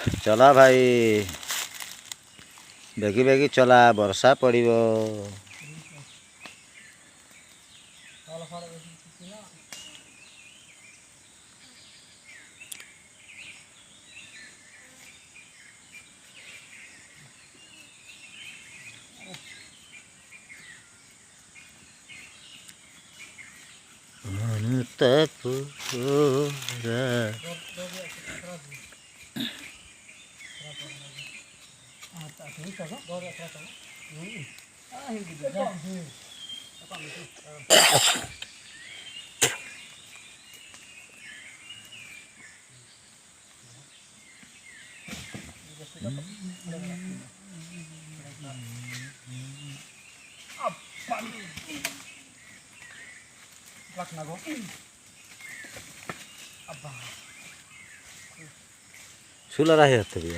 चला भाई बेगी बेगी चला वर्षा पड़िब। सुला रहे हत्ते भी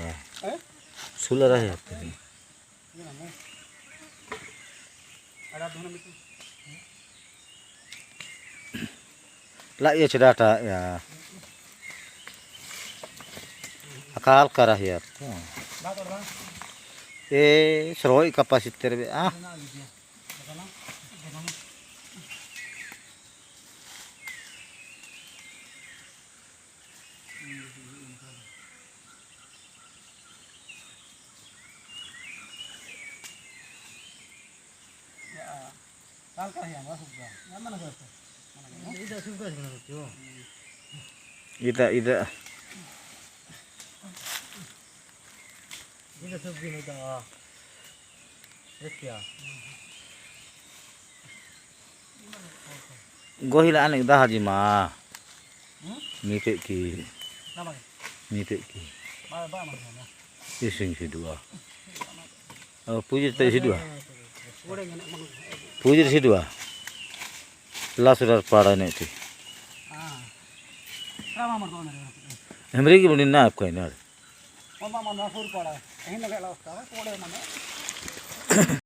सुला रहे हत्ते भी ला ये डाटा या akal karah ya seroi kapasitor be ida ini सबकी नहीं था क्या gohila anek dah haji mah mitik ki ising si dua pujir si dua lah sudah pada nek ti हमरे की बनी ना आपको इनार